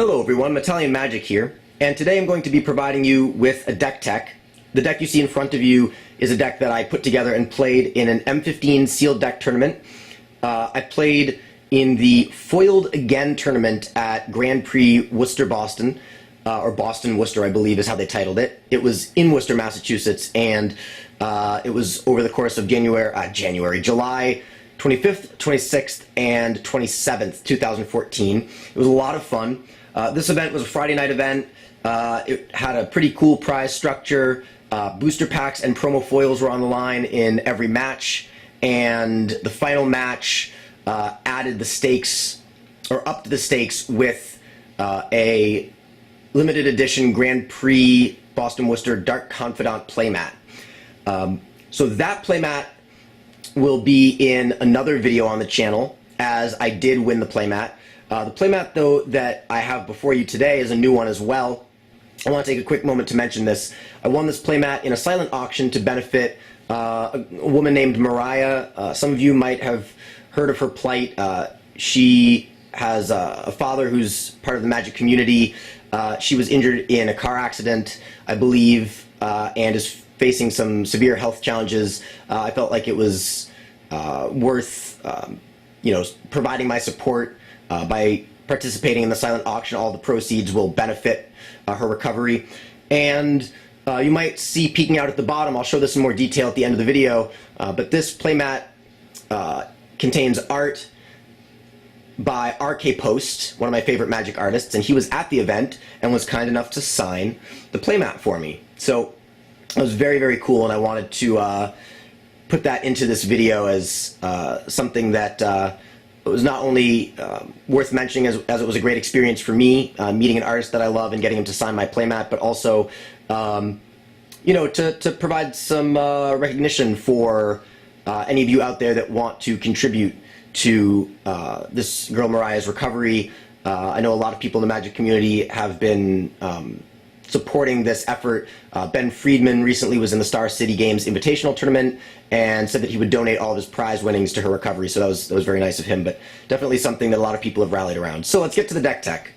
Hello everyone, Italian Magic here, and today I'm going to be providing you with a deck tech. The deck you see in front of you is a deck that I put together and played in an M15 sealed deck tournament. I played in the Foiled Again tournament at Grand Prix Worcester-Boston, or Boston-Worcester I believe is how they titled it. It was in Worcester, Massachusetts, and it was over the course of July 25th, 26th, and 27th, 2014. It was a lot of fun. This event was a Friday night event. It had a pretty cool prize structure. Booster packs and promo foils were on the line in every match, and the final match added the stakes, or upped the stakes with a limited edition Grand Prix Boston-Worcester Dark Confidant playmat. So that playmat will be in another video on the channel, as I did win the playmat. The playmat, though, that I have before you today is a new one as well. I want to take a quick moment to mention this. I won this playmat in a silent auction to benefit a woman named Mariah. Some of you might have heard of her plight. She has a father who's part of the Magic community. She was injured in a car accident, I believe, and is facing some severe health challenges. I felt like it was worth, providing my support by participating in the silent auction. All the proceeds will benefit her recovery. And you might see peeking out at the bottom, I'll show this in more detail at the end of the video, but this playmat contains art by RK Post, one of my favorite Magic artists, and he was at the event and was kind enough to sign the playmat for me. So it was very, very cool, and I wanted to put that into this video as something that was not only worth mentioning as it was a great experience for me, meeting an artist that I love and getting him to sign my playmat, but also, to provide some recognition for any of you out there that want to contribute to this girl Mariah's recovery. I know a lot of people in the Magic community have been supporting this effort. Ben Friedman recently was in the Star City Games Invitational Tournament and said that he would donate all of his prize winnings to her recovery, so that was very nice of him, but definitely something that a lot of people have rallied around. So let's get to the deck tech.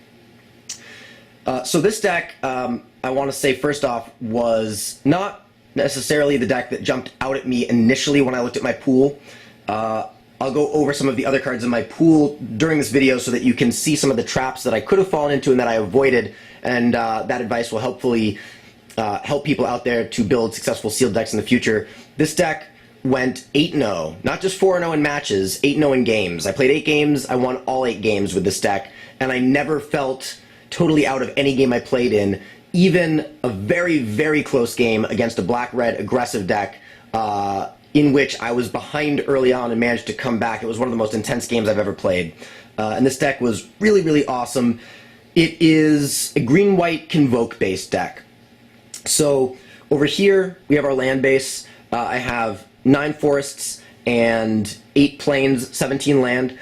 So this deck, I want to say first off, was not necessarily the deck that jumped out at me initially when I looked at my pool. I'll go over some of the other cards in my pool during this video so that you can see some of the traps that I could have fallen into and that I avoided, and that advice will hopefully help people out there to build successful sealed decks in the future. This deck went 8-0, not just 4-0 in matches, 8-0 in games. I played 8 games, I won all 8 games with this deck, and I never felt totally out of any game I played in, even a very, very close game against a black-red aggressive deck in which I was behind early on and managed to come back. It was one of the most intense games I've ever played. And this deck was really, really awesome. It is a green-white Convoke-based deck. So over here, we have our land base. I have 9 forests and 8 plains, 17 land.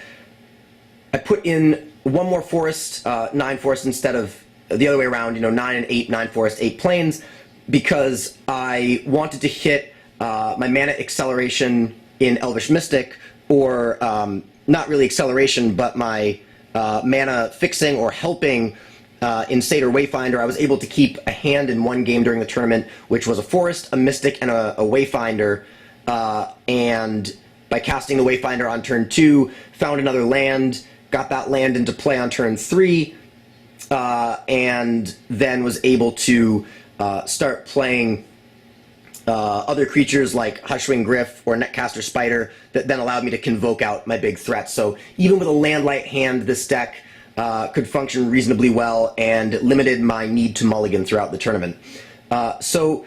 I put in 1 more forest, 9 forests instead of the other way around, 9 and 8, 9 forests, 8 plains, because I wanted to hit my mana acceleration in Elvish Mystic, or not really acceleration, but my mana fixing or helping in Satyr Wayfinder. I was able to keep a hand in one game during the tournament, which was a forest, a mystic, and a Wayfinder, and by casting the Wayfinder on turn 2, found another land, got that land into play on turn 3, and then was able to start playing other creatures like Hushwing Gryph or Netcaster Spider that then allowed me to convoke out my big threats. So even with a land-light hand, this deck could function reasonably well and limited my need to mulligan throughout the tournament. So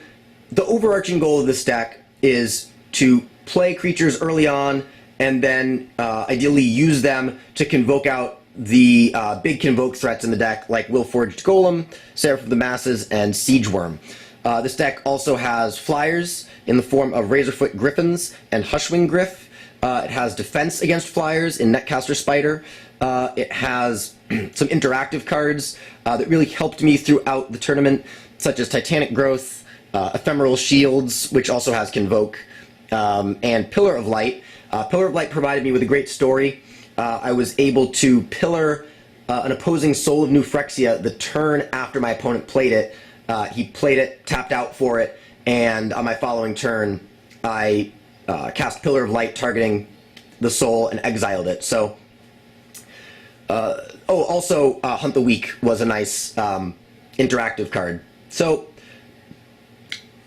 the overarching goal of this deck is to play creatures early on and then ideally use them to convoke out the big convoke threats in the deck like Willforged Golem, Seraph of the Masses, and Siegeworm. This deck also has flyers in the form of Razorfoot Griffins and Hushwing Gryph. It has defense against flyers in Netcaster Spider. It has some interactive cards that really helped me throughout the tournament, such as Titanic Growth, Ephemeral Shields, which also has Convoke, and Pillar of Light. Pillar of Light provided me with a great story. I was able to pillar an opposing Soul of Newphyrexia the turn after my opponent played it. He played it, tapped out for it, and on my following turn, I cast Pillar of Light targeting the soul and exiled it. So, also Hunt the Weak was a nice interactive card. So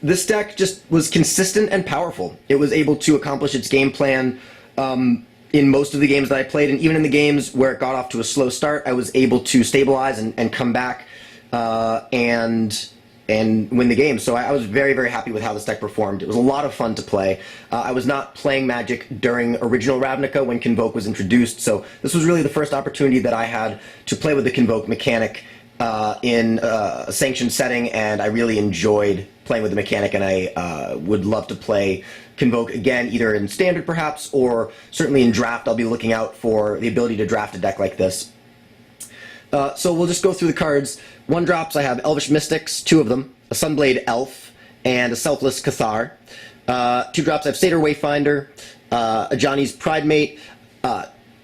this deck just was consistent and powerful. It was able to accomplish its game plan in most of the games that I played, and even in the games where it got off to a slow start, I was able to stabilize and come back and win the game. So I was very, very happy with how this deck performed. It was a lot of fun to play. I was not playing Magic during original Ravnica when Convoke was introduced, so this was really the first opportunity that I had to play with the Convoke mechanic in a sanctioned setting, and I really enjoyed playing with the mechanic, and I would love to play Convoke again, either in Standard perhaps, or certainly in Draft. I'll be looking out for the ability to draft a deck like this. So we'll just go through the cards. 1-drops, I have Elvish Mystics, 2 of them, a Sunblade Elf, and a Selfless Cathar. 2-drops, I have Satyr Wayfinder, a Johnny's Pridemate.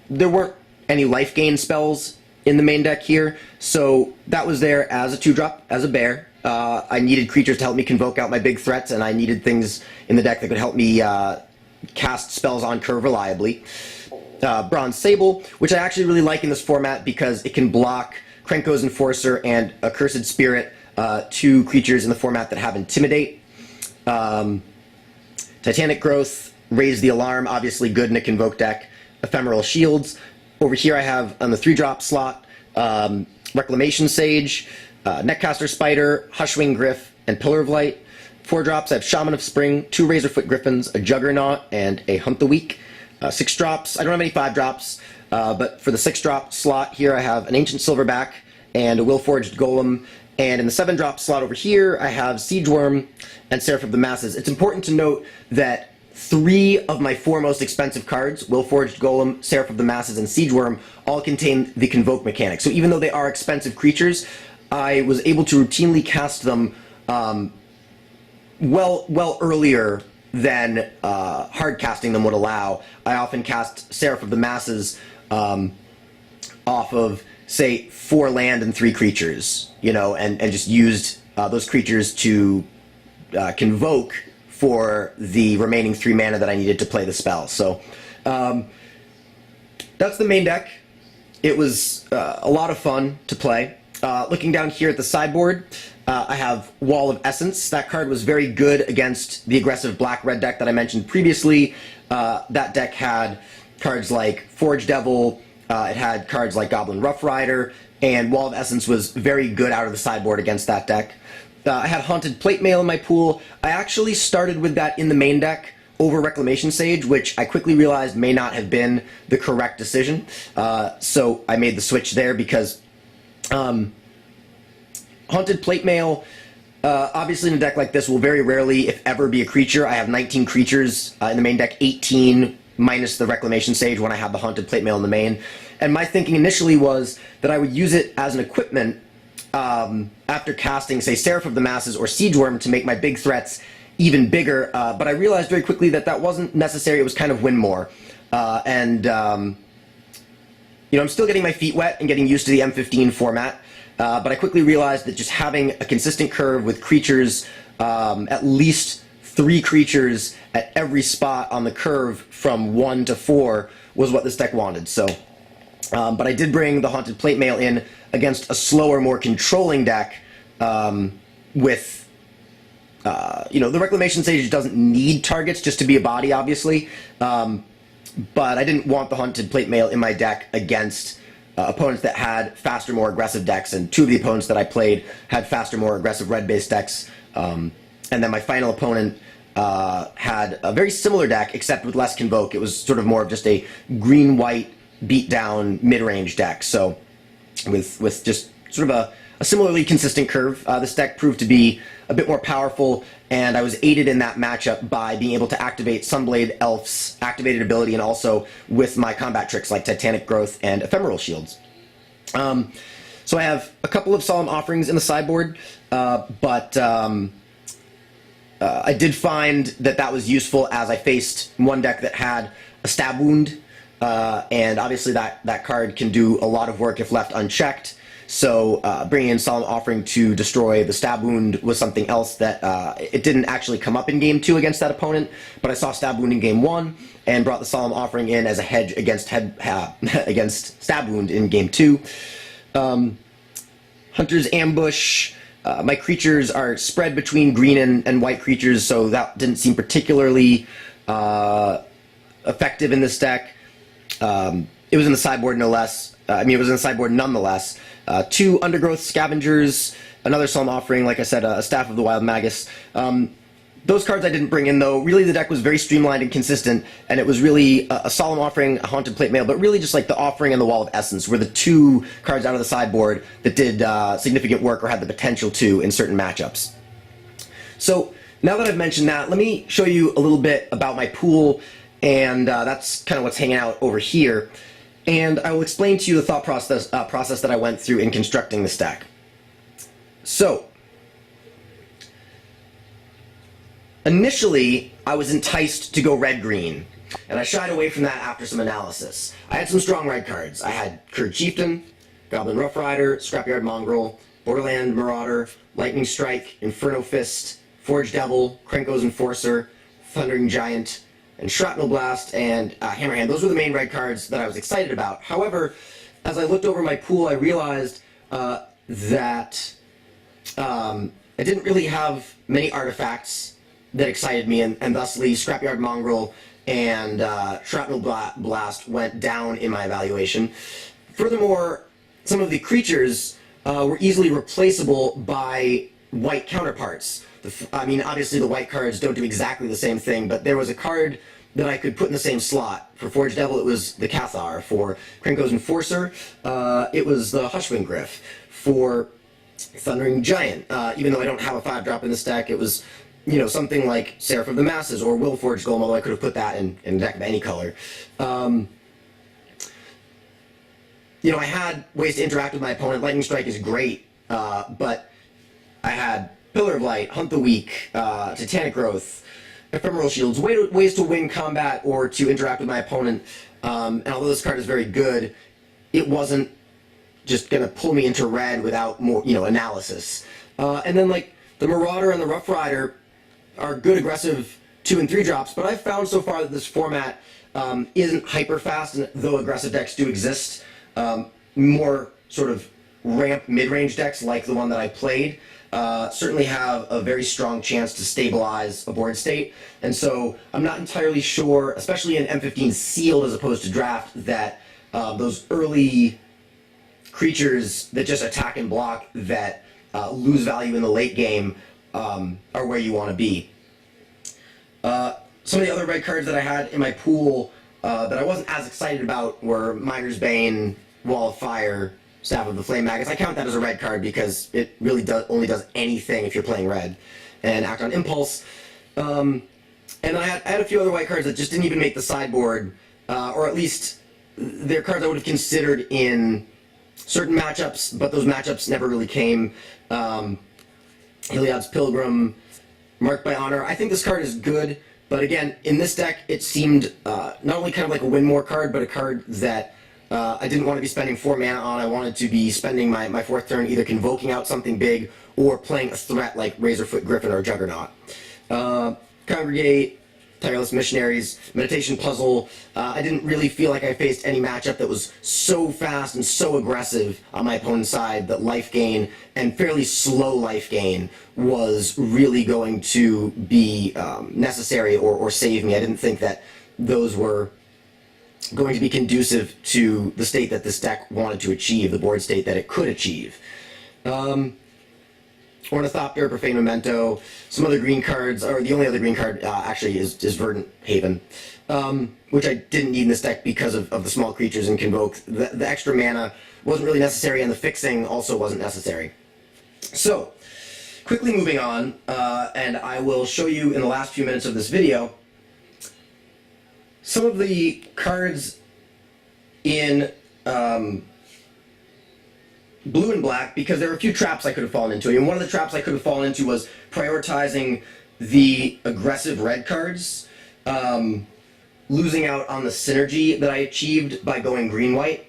There weren't any life gain spells in the main deck here, so that was there as a 2-drop, as a bear. I needed creatures to help me convoke out my big threats, and I needed things in the deck that could help me cast spells on curve reliably. Bronze Sable, which I actually really like in this format because it can block Krenko's Enforcer and Accursed Spirit, 2 creatures in the format that have Intimidate. Titanic Growth, Raise the Alarm, obviously good in a Convoke deck. Ephemeral Shields. Over here I have, on the 3-drop slot, Reclamation Sage, Netcaster Spider, Hushwing Griff, and Pillar of Light. 4-drops, I have Shaman of Spring, 2 Razorfoot Griffins, a Juggernaut, and a Hunt the Weak. 6-drops, I don't have any 5-drops, but for the 6-drop slot here I have an Ancient Silverback and a Willforged Golem, and in the 7-drop slot over here I have Siege Worm and Seraph of the Masses. It's important to note that 3 of my 4 most expensive cards, Willforged Golem, Seraph of the Masses, and Siege Worm, all contain the Convoke mechanic. So even though they are expensive creatures, I was able to routinely cast them well earlier than hard casting them would allow. I often cast Seraph of the Masses off of, say, 4 land and 3 creatures, you know, and just used those creatures to convoke for the remaining 3 mana that I needed to play the spell. So that's the main deck. It was a lot of fun to play. Looking down here at the sideboard, I have Wall of Essence. That card was very good against the aggressive black-red deck that I mentioned previously. That deck had cards like Forge Devil, it had cards like Goblin Rough Rider, and Wall of Essence was very good out of the sideboard against that deck. I had Haunted Plate Mail in my pool. I actually started with that in the main deck over Reclamation Sage, which I quickly realized may not have been the correct decision. So I made the switch there because Haunted Plate Mail, obviously in a deck like this, will very rarely, if ever, be a creature. I have 19 creatures in the main deck, 18 minus the Reclamation Sage when I have the Haunted Plate Mail in the main. And my thinking initially was that I would use it as an equipment after casting, say, Seraph of the Masses or Siege Worm to make my big threats even bigger. But I realized very quickly that that wasn't necessary. It was kind of win more. You know, I'm still getting my feet wet and getting used to the M15 format. But I quickly realized that just having a consistent curve with creatures, at least 3 creatures at every spot on the curve from 1 to 4 was what this deck wanted. So, but I did bring the Haunted Plate Mail in against a slower, more controlling deck with, you know, the Reclamation Sage doesn't need targets just to be a body, obviously. But I didn't want the Haunted Plate Mail in my deck against opponents that had faster, more aggressive decks, and 2 of the opponents that I played had faster, more aggressive red-based decks. And then my final opponent had a very similar deck, except with less Convoke. It was sort of more of just a green-white beat-down mid-range deck. So with just sort of a similarly consistent curve, this deck proved to be a bit more powerful, and I was aided in that matchup by being able to activate Sunblade Elf's activated ability, and also with my combat tricks like Titanic Growth and Ephemeral Shields. So I have a couple of Solemn Offerings in the sideboard, but I did find that that was useful as I faced one deck that had a Stab Wound and obviously that card can do a lot of work if left unchecked. So bringing in Solemn Offering to destroy the Stab Wound was something else that it didn't actually come up in Game 2 against that opponent, but I saw Stab Wound in Game 1 and brought the Solemn Offering in as a hedge against against Stab Wound in Game 2. Hunter's Ambush. My creatures are spread between green and white creatures, so that didn't seem particularly effective in this deck. It was in the sideboard no less. It was in the sideboard nonetheless. 2 Undergrowth Scavengers, another Solemn Offering, like I said, a Staff of the Wild Magus. Those cards I didn't bring in, though. Really, the deck was very streamlined and consistent, and it was really a Solemn Offering, a Haunted Plate Mail, but really just like the Offering and the Wall of Essence were the 2 cards out of the sideboard that did significant work or had the potential to in certain matchups. So now that I've mentioned that, let me show you a little bit about my pool, and that's kind of what's hanging out over here. And I will explain to you the thought process that I went through in constructing this deck. So, initially, I was enticed to go red-green, and I shied away from that after some analysis. I had some strong red cards. I had Kurd Chieftain, Goblin Rough Rider, Scrapyard Mongrel, Borderland Marauder, Lightning Strike, Inferno Fist, Forge Devil, Krenko's Enforcer, Thundering Giant, and Shrapnel Blast, and Hammerhand. Those were the main red cards that I was excited about. However, as I looked over my pool, I realized that I didn't really have many artifacts that excited me, and thusly Scrapyard Mongrel and Shrapnel Blast went down in my evaluation. Furthermore, some of the creatures were easily replaceable by white counterparts. Obviously the white cards don't do exactly the same thing, but there was a card that I could put in the same slot. For Forge Devil, it was the Cathar. For Krenko's Enforcer, it was the Hushwing Gryff. For Thundering Giant, even though I don't have a 5-drop in this deck, it was, something like Seraph of the Masses or Willforged Golem, although I could have put that in a deck of any color. I had ways to interact with my opponent. Lightning Strike is great, but I had Pillar of Light, Hunt the Weak, Titanic Growth, Ephemeral Shields, ways to win combat or to interact with my opponent. And although this card is very good, it wasn't just going to pull me into red without more, analysis. And then, the Marauder and the Rough Rider are good aggressive 2 and 3 drops, but I've found so far that this format isn't hyper fast, and though aggressive decks do exist, more sort of ramp mid-range decks like the one that I played certainly have a very strong chance to stabilize a board state, and so I'm not entirely sure, especially in M15 sealed as opposed to draft, that those early creatures that just attack and block that lose value in the late game are where you want to be. Some of the other red cards that I had in my pool that I wasn't as excited about were Miner's Bane, Wall of Fire, Staff of the Flame Magus. I count that as a red card because it really only does anything if you're playing red, and Act on Impulse. And I had a few other white cards that just didn't even make the sideboard, or at least they're cards I would have considered in certain matchups, but those matchups never really came. Heliod's Pilgrim, Marked by Honor. I think this card is good, but again, in this deck, it seemed not only kind of like a win more card, but a card that I didn't want to be spending 4 mana on. I wanted to be spending my 4th turn either convoking out something big or playing a threat like Razorfoot Griffin or Juggernaut. Congregate, Tireless Missionaries, Meditation Puzzle. I didn't really feel like I faced any matchup that was so fast and so aggressive on my opponent's side that life gain and fairly slow life gain was really going to be necessary or save me. I didn't think that those were going to be conducive to the state that this deck wanted to achieve, the board state that it could achieve. Ornithopter, Profane Memento, some other green cards, or the only other green card actually is Verdant Haven, which I didn't need in this deck because of the small creatures and Convoke. The extra mana wasn't really necessary, and the fixing also wasn't necessary. So, quickly moving on, and I will show you in the last few minutes of this video some of the cards in blue and black, because there were a few traps I could have fallen into. And one of the traps I could have fallen into was prioritizing the aggressive red cards losing out on the synergy that I achieved by going green-white.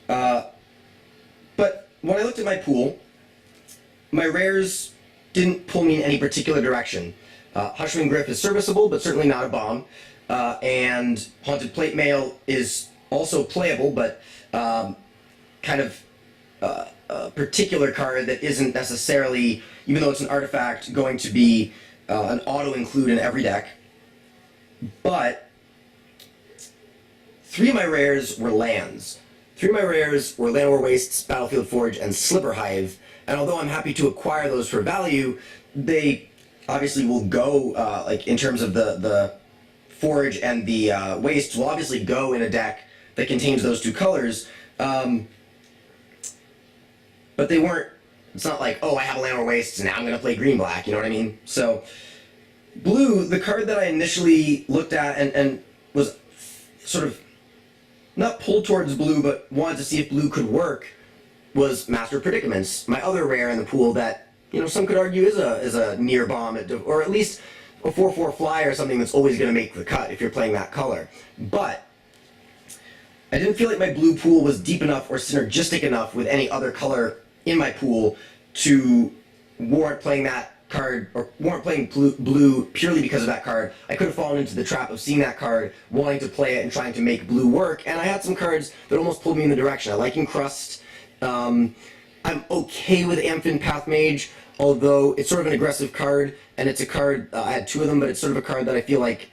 But when I looked at my pool, my rares didn't pull me in any particular direction. Hushwing Griff is serviceable, but certainly not a bomb. And Haunted Plate Mail is also playable, but kind of a particular card that isn't necessarily, even though it's an artifact, going to be an auto-include in every deck. But 3 of my rares were lands. 3 of my rares were Llanowar Wastes, Battlefield Forge, and Slipper Hive. And although I'm happy to acquire those for value, they obviously will go, like in terms of the Forge and the Wastes, will obviously go in a deck that contains those 2 colors. But they weren't, it's not like, oh, I have a Llanowar Wastes, and now I'm going to play green-black, you know what I mean? So, blue, the card that I initially looked at and was sort of not pulled towards blue, but wanted to see if blue could work, was Master of Predicaments, my other rare in the pool that, you know, some could argue is a near bomb, or at least a 4/4 fly or something that's always going to make the cut if you're playing that color. But I didn't feel like my blue pool was deep enough or synergistic enough with any other color in my pool to warrant playing that card, or warrant playing blue purely because of that card. I could have fallen into the trap of seeing that card, wanting to play it, and trying to make blue work, and I had some cards that almost pulled me in the direction. I like Encrust. I'm okay with Amphin Pathmage, although it's sort of an aggressive card, and it's a card, I had 2 of them, but it's sort of a card that I feel like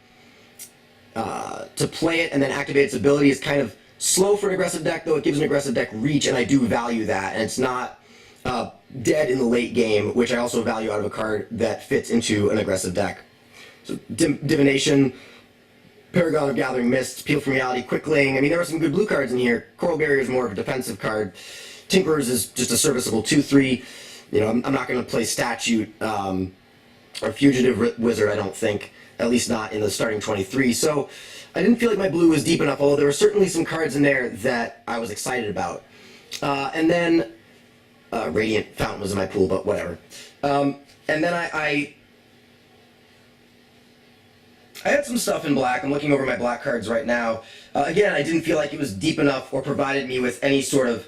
to play it and then activate its ability is kind of slow for an aggressive deck, though it gives an aggressive deck reach, and I do value that, and it's not dead in the late game, which I also value out of a card that fits into an aggressive deck. So Divination, Paragon of Gathering Mists, Peel from Reality, Quickling. I mean, there are some good blue cards in here. Coral Barrier is more of a defensive card. Tinkerers is just a serviceable 2/3. You know, I'm not going to play Statute or Fugitive Wizard, I don't think. At least not in the starting 23. So I didn't feel like my blue was deep enough, although there were certainly some cards in there that I was excited about. And then Radiant Fountain was in my pool, but whatever. And then I had some stuff in black. I'm looking over my black cards right now. Again, I didn't feel like it was deep enough or provided me with any sort of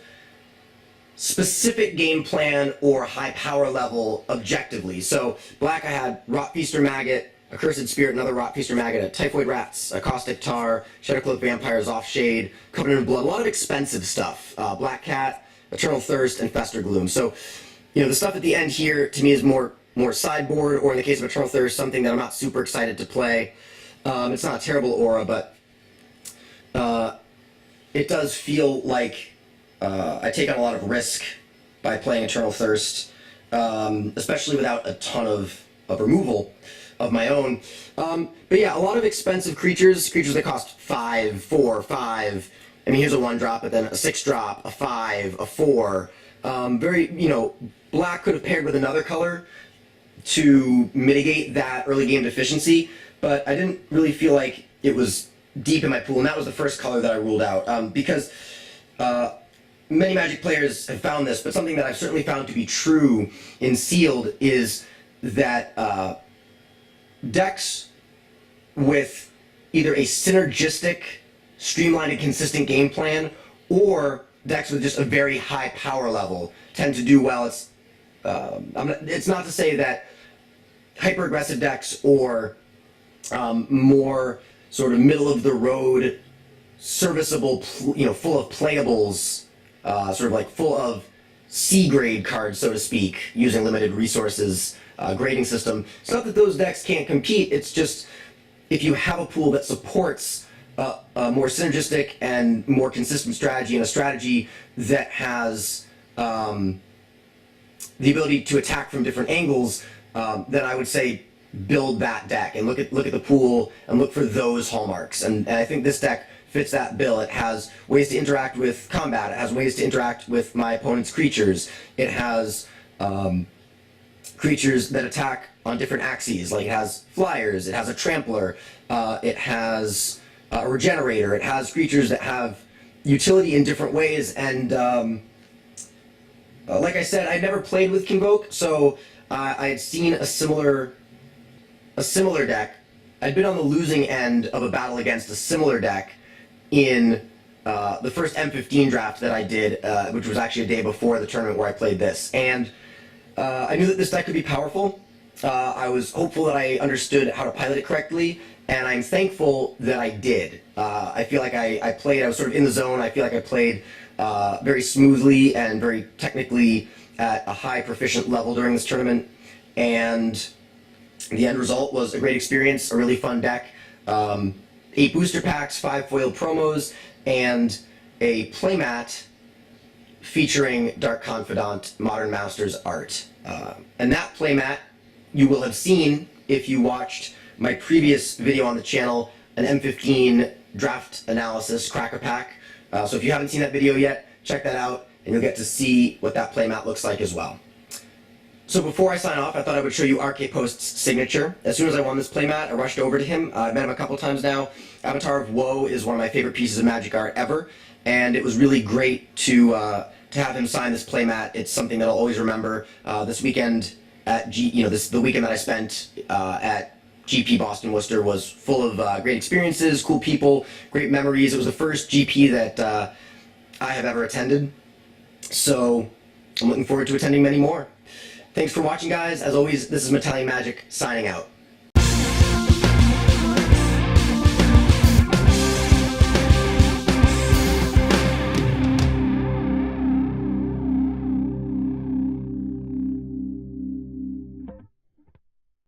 specific game plan or high power level objectively. So black, I had Rotfeaster Maggot, Accursed Spirit, another Rotfeaster Maggot, a Typhoid Rats, a Caustic Tar, Shadowcloak Vampires, Offshade, Covenant of Blood, a lot of expensive stuff. Black Cat, Eternal Thirst, and Fester Gloom. So, you know, the stuff at the end here to me is more sideboard, or in the case of Eternal Thirst, something that I'm not super excited to play. It's not a terrible aura, but it does feel like I take on a lot of risk by playing Eternal Thirst, especially without a ton of removal of my own. But yeah, a lot of expensive creatures that cost 5, 4, 5. I mean, here's a 1-drop, but then a 6-drop, a 5, a 4. Very, you know, black could have paired with another color to mitigate that early game deficiency, but I didn't really feel like it was deep in my pool, and that was the first color that I ruled out, because many Magic players have found this, but something that I've certainly found to be true in Sealed is that decks with either a synergistic, streamlined and consistent game plan, or decks with just a very high power level tend to do well. It's not to say that hyper-aggressive decks or more sort of middle-of-the-road, serviceable, you know, full of playables, sort of like full of C-grade cards, so to speak, using limited resources, grading system. It's not that those decks can't compete, it's just if you have a pool that supports a more synergistic and more consistent strategy, and a strategy that has the ability to attack from different angles, then I would say build that deck and look at the pool and look for those hallmarks. And I think this deck fits that bill. It has ways to interact with combat. It has ways to interact with my opponent's creatures. It has creatures that attack on different axes. Like it has flyers. It has a trampler. It has a regenerator. It has creatures that have utility in different ways. And like I said, I never played with Convoke, so I had seen a similar deck I'd been on the losing end of a battle against a similar deck in the first M15 draft that I did, which was actually a day before the tournament where I played this. And I knew that this deck could be powerful. I was hopeful that I understood how to pilot it correctly, and I'm thankful that I did. I feel like I was sort of in the zone. I feel like I played very smoothly and very technically at a high proficient level during this tournament. And the end result was a great experience, a really fun deck. 8 booster packs, 5 foiled promos, and a playmat featuring Dark Confidant Modern Masters art. And that playmat you will have seen if you watched my previous video on the channel, an M15 draft analysis cracker pack. So if you haven't seen that video yet, check that out and you'll get to see what that playmat looks like as well. So before I sign off, I thought I would show you RK Post's signature. As soon as I won this playmat, I rushed over to him. I've met him a couple times now. Avatar of Woe is one of my favorite pieces of Magic art ever, and it was really great to have him sign this playmat. It's something that I'll always remember. This weekend at the weekend that I spent at GP Boston-Worcester was full of great experiences, cool people, great memories. It was the first GP that I have ever attended, so I'm looking forward to attending many more. Thanks for watching, guys. As always, this is Italian Magic signing out.